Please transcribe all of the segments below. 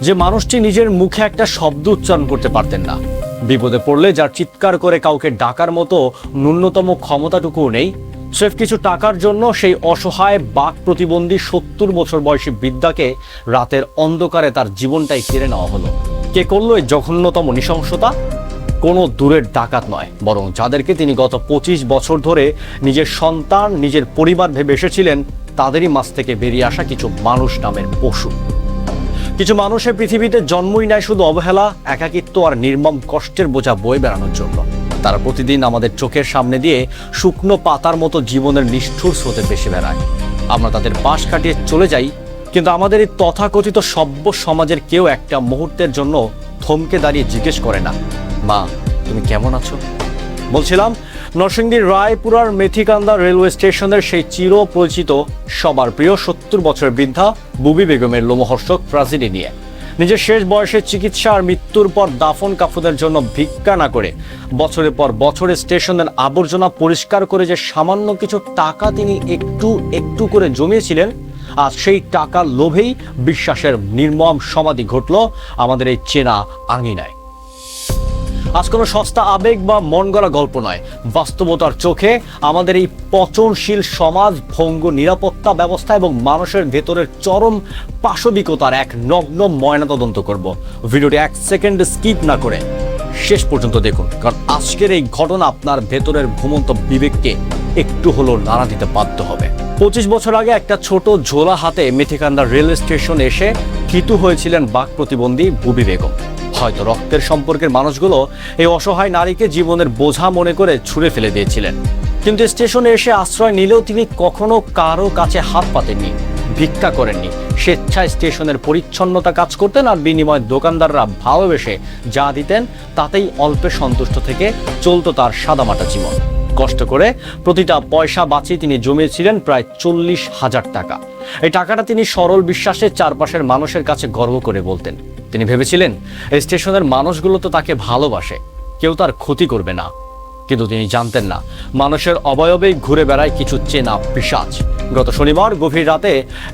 যে মানুষটি নিজের মুখে একটা শব্দ উচ্চারণ করতে পারতেন না, বিপদে পড়লে যার চিৎকার করে কাউকে ডাকার মতো ন্যূনতম ক্ষমতাটুকুও নেই, স্রেফ কিছু টাকার জন্য সেই অসহায় বাক প্রতিবন্ধী ৭০ বছর বয়সী বৃদ্ধাকে রাতের অন্ধকারে তার জীবনটাই কেড়ে নেওয়া হলো। কে করলো এই জঘন্যতম নৃশংসতা? কোনো দূরের ডাকাত নয়, বরং যাদেরকে তিনি গত ২৫ বছর ধরে নিজের সন্তান, নিজের পরিবার ভেবে এসেছিলেন, তাদেরই মাঝ থেকে বেরিয়ে আসা কিছু মানুষ নামের পশু। কিছু মানুষের পৃথিবীতে জন্মই নেয় শুধু অবহেলা, একাকিত্ব আর নির্মম কষ্টের বোঝা বয়ে বেড়ানোর জন্য। তারা প্রতিদিন আমাদের চোখের সামনে দিয়ে শুকনো পাতার মতো জীবনের নিষ্ঠুর স্রোতে ভেসে বেড়ায়। আমরা তাদের পাশ কাটিয়ে চলে যাই, কিন্তু আমাদের এই তথাকথিত সভ্য সমাজের কেউ একটা মুহূর্তের জন্য থমকে দাঁড়িয়ে জিজ্ঞেস করে না, মা তুমি কেমন আছো? বলছিলাম, নরসিংদীর রায়পুরার মেথিকান্দা রেলওয়ে স্টেশনের সেই চির পরিচিত সবার প্রিয় ৭০ বছরের বৃদ্ধা বুবি বেগমের লোমহর্ষক ট্র্যাজেডি নিয়ে। নিজের শেষ বয়সে চিকিৎসা আর মৃত্যুর পর দাফন কাফনের জন্য ভিক্ষা না করে বছরের পর বছরে স্টেশনের আবর্জনা পরিষ্কার করে যে সামান্য কিছু টাকা তিনি একটু একটু করে জমিয়েছিলেন, আজ সেই টাকার লোভেই বিশ্বাসের নির্মম সমাধি ঘটল আমাদের এই চেনা আঙিনায়। আজ কোনো সস্তা আবেগ বা মন গড়া গল্প নয়, বাস্তবতার চোখে আমাদের এই পচনশীল সমাজ, ভঙ্গুর নিরাপত্তা ব্যবস্থা এবং মানুষের ভেতরের চরম পাশবিকতার এক নগ্ন ময়নাতদন্ত করব। ভিডিওটি ১ সেকেন্ড স্কিপ না করে শেষ পর্যন্ত দেখুন, কারণ আজকের এই ঘটনা আপনার ভেতরের ঘুমন্ত বিবেককে একটু হলেও নাড়া দিতে বাধ্য হবে। ২৫ বছর আগে একটা ছোট ঝোলা হাতে মেথিকান্দা রেল স্টেশন এসে থিতু হয়েছিলেন বাক প্রতিবন্ধী বুবি বেগম। হয়তো রক্তের সম্পর্কের মানুষগুলো এই অসহায় নারীকে জীবনের বোঝা মনে করে ছুঁড়ে ফেলে দিয়েছিলেন, কিন্তু স্টেশনে এসে আশ্রয় নিলেও তিনি কখনো কারো কাছে হাত পাতেননি, ভিক্ষা করেননি। স্বেচ্ছায় স্টেশনের পরিচ্ছন্নতা কাজ করতেন, আর বিনিময়ে দোকানদাররা ভালোবেসে যা দিতেন তাতেই অল্পে সন্তুষ্ট থেকে চলতো তার সাদামাটা জীবন। কষ্ট করে প্রতিটা পয়সা বাঁচিয়ে তিনি জমিয়েছিলেন প্রায় ৪০,০০০ টাকা। এই টাকাটা তিনি সরল বিশ্বাসে চারপাশের মানুষের কাছে গর্ব করে বলতেন। তিনি ভেবেছিলেন এই স্টেশনের মানুষগুলো তো তাকে ভালোবাসে, কেউ তার ক্ষতি করবে না। কিন্তু তিনি জানতেন না, মানুষের অবয়বেই ঘুরে বেড়ায় কিছু চেনা পিশাচ। গত শনিবার গভীর রাতে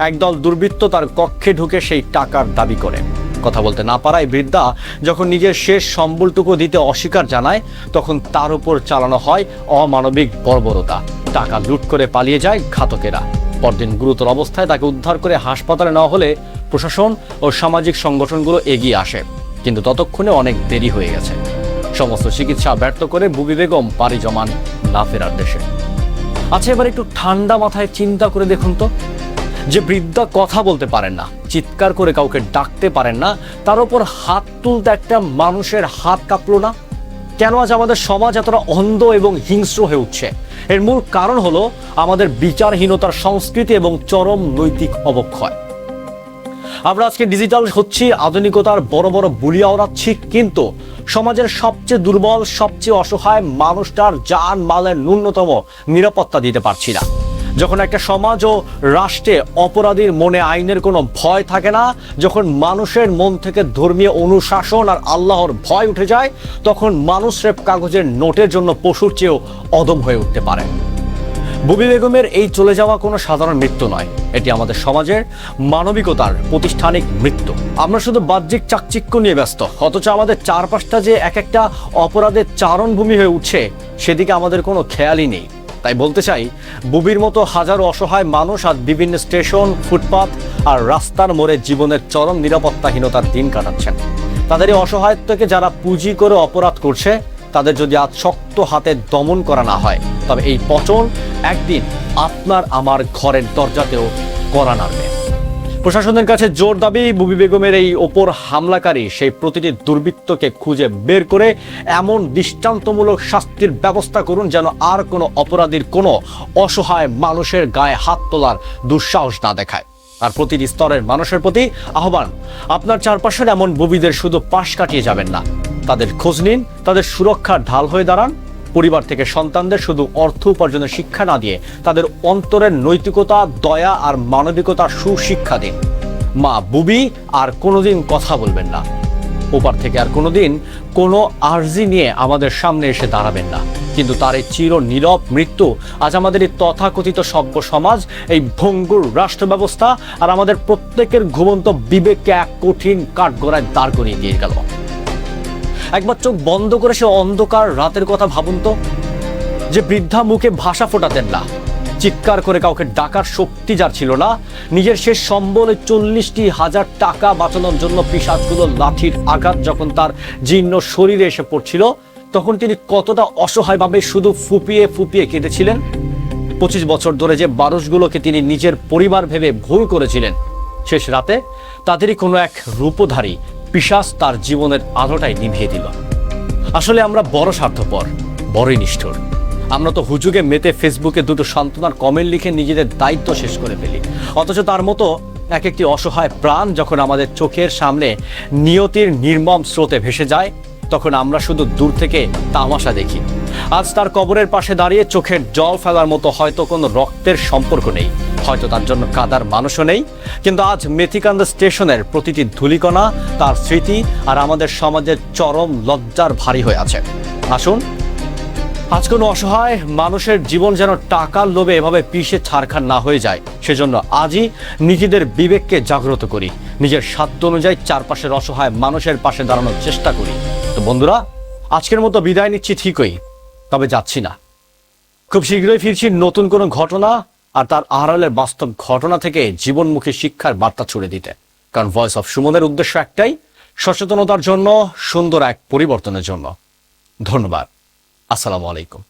একদল দুর্বৃত্ত তার কক্ষে ঢুকে সেই টাকার দাবি করে। কথা বলতে না পারায় বৃদ্ধা যখন নিজের শেষ সম্বলটুকু দিতে অস্বীকার জানায়, তখন তার উপর চালানো হয় অমানবিক বর্বরতা। টাকা লুট করে পালিয়ে যায় ঘাতকেরা। পরদিন গুরুতর অবস্থায় তাকে উদ্ধার করে হাসপাতালে নেওয়া হলে প্রশাসন ও সামাজিক সংগঠনগুলো এগিয়ে আসে, কিন্তু ততক্ষণে অনেক দেরি হয়ে গেছে। সমস্ত চিকিৎসা ব্যর্থ করে বুবি বেগম পাড়ি জমান না ফেরার দেশে। আচ্ছা, এবার একটু ঠান্ডা মাথায় চিন্তা করে দেখুন তো, যে বৃদ্ধা কথা বলতে পারেন না, চিৎকার করে কাউকে ডাকতে পারেন না, তার উপর হাত তুলতে একটা মানুষের হাত কাঁপলো না। কেন আজ আমাদের সমাজ এতটা অন্ধ এবং হিংস্র হয়ে উঠছে? এর মূল কারণ হলো আমাদের বিচারহীনতার সংস্কৃতি এবং চরম নৈতিক অবক্ষয়। আমরা আজকে ডিজিটাল হচ্ছি, আধুনিকতার বড় বড় বুলি আওড়াচ্ছি, কিন্তু সমাজের সবচেয়ে দুর্বল, সবচেয়ে অসহায় মানুষটার জান মালের ন্যূনতম নিরাপত্তা দিতে পারছি না। যখন একটা সমাজ ও রাষ্ট্রে অপরাধীর মনে আইনের কোনো ভয় থাকে না, যখন মানুষের মন থেকে ধর্মীয় অনুশাসন আর আল্লাহর ভয় উঠে যায়, তখন মানুষ স্রেফ কাগজের নোটের জন্য পশুর চেয়েও অদম হয়ে উঠতে পারে। বুবি বেগমের এই চলে যাওয়া কোনো সাধারণ মৃত্যু নয়, এটি আমাদের সমাজের মানবিকতার প্রতিষ্ঠানিক মৃত্যু। আমরা শুধু বাহ্যিক চাকচিক্য নিয়ে ব্যস্ত, অথচ আমাদের চারপাশটা যে এক একটা অপরাধের চারণভূমি হয়ে উঠছে সেদিকে আমাদের কোনো খেয়ালই নেই। তাই বলতে চাই, বুবির মতো হাজারো অসহায় মানুষ আজ বিভিন্ন স্টেশন, ফুটপাত আর রাস্তার মোড়ে জীবনের চরম নিরাপত্তাহীনতার দিন কাটাচ্ছেন। তাদের এই অসহায়ত্বকে যারা পুঁজি করে অপরাধ করছে, তাদের যদি আজ শক্ত হাতে দমন করা না হয়, তবে এই পচন একদিন আপনার আমার ঘরের দরজাতেও কড়া নাড়বে। প্রশাসনের কাছে জোর দাবি, বুবি বেগমের এই ওপর হামলাকারী সেই প্রতিটি দুর্বৃত্তকে খুঁজে বের করে এমন দৃষ্টান্তমূলক শাস্তির ব্যবস্থা করুন, যেন আর কোনো অপরাধীর কোনো অসহায় মানুষের গায়ে হাত তোলার দুঃসাহস না দেখায়। আর প্রতিটি স্তরের মানুষের প্রতি আহ্বান, আপনার চারপাশের এমন বুবিদের শুধু পাশ কাটিয়ে যাবেন না, তাদের খোঁজ নিন, তাদের সুরক্ষার ঢাল হয়ে দাঁড়ান। পরিবার থেকে সন্তানদের শুধু অর্থ উপার্জনের শিক্ষা না দিয়ে তাদের অন্তরের নৈতিকতা, দয়া আর মানবিকতার সুশিক্ষা দিন। মা বুবি আর কোনোদিন কথা বলবেন না, ওপার থেকে আর কোনোদিন কোনো আর্জি নিয়ে আমাদের সামনে এসে দাঁড়াবেন না। কিন্তু তার এই চির নীরব মৃত্যু আজ আমাদের এই তথাকথিত সভ্য সমাজ, এই ভঙ্গুর রাষ্ট্র ব্যবস্থা আর আমাদের প্রত্যেকের ঘুমন্ত বিবেককে এক কঠিন কাঠগড়ায় দাঁড় করিয়ে দিয়ে গেল। একবার চোখ বন্ধ করে সে অন্ধকার রাতের কথা ভাবুন তো, যে বৃদ্ধা মুখে ভাষা ফোটাতেন না, চিৎকার করে কাউকে ডাকার শক্তি যার ছিল না, নিজের শেষ সম্বলে 40,000 টাকা বাঁচানোর জন্য পিশাচগুলো লাঠির আঘাত যখন তার জীর্ণ শরীরে এসে পড়ছিল, তখন তিনি কতটা অসহায়ভাবে শুধু ফুপিয়ে ফুপিয়ে কেঁদেছিলেন। 25 বছর ধরে যে মানুষগুলোকে তিনি নিজের পরিবার ভেবে ভুল করেছিলেন, শেষ রাতে তাদেরই কোনো এক রূপধারী পিশাচ তার জীবনের আলোটাই নিভিয়ে দিল। আসলে আমরা বড় স্বার্থপর, বড়ই নিষ্ঠুর। আমরা তো হুজুগে মেতে ফেসবুকে দুটো সান্ত্বনার কমেন্ট লিখে নিজেদের দায়িত্ব শেষ করে ফেলি, অথচ তার মতো এক একটি অসহায় প্রাণ যখন আমাদের চোখের সামনে নিয়তির নির্মম স্রোতে ভেসে যায়, তখন আমরা শুধু দূর থেকে তামাশা দেখি। আজ তার কবরের পাশে দাঁড়িয়ে চোখের জল ফেলার মতো হয়তো কোনো রক্তের সম্পর্ক নেই, হয়তো তার জন্য কাদার মানুষও নেই, কিন্তু আজ মেথিকান্দা স্টেশনের প্রতিটি ধূলিকণা তার স্মৃতি আর আমাদের সমাজের চরম লজ্জার ভারী হয়ে আছে। আসুন, আজ কোনো অসহায় মানুষের জীবন যেন টাকার লোভে এভাবে পিষে ছারখার না হয়ে যায়, সেজন্য আজই নিজেদের বিবেককে জাগ্রত করি, নিজের সাধ্য অনুযায়ী চারপাশের অসহায় মানুষের পাশে দাঁড়ানোর চেষ্টা করি। তো বন্ধুরা, আজকের মতো বিদায় নিচ্ছি ঠিকই, তবে যাচ্ছি না। খুব শীঘ্রই ফিরছি নতুন কোনো ঘটনা আর তার আড়ালের বাস্তব ঘটনা থেকে জীবনমুখী শিক্ষার বার্তা ছড়ে দিতে। কারণ ভয়েস অফ সুমনের উদ্দেশ্য একটাই, সচেতনতার জন্য, সুন্দর এক পরিবর্তনের জন্য। ধন্যবাদ। আসসালামু আলাইকুম।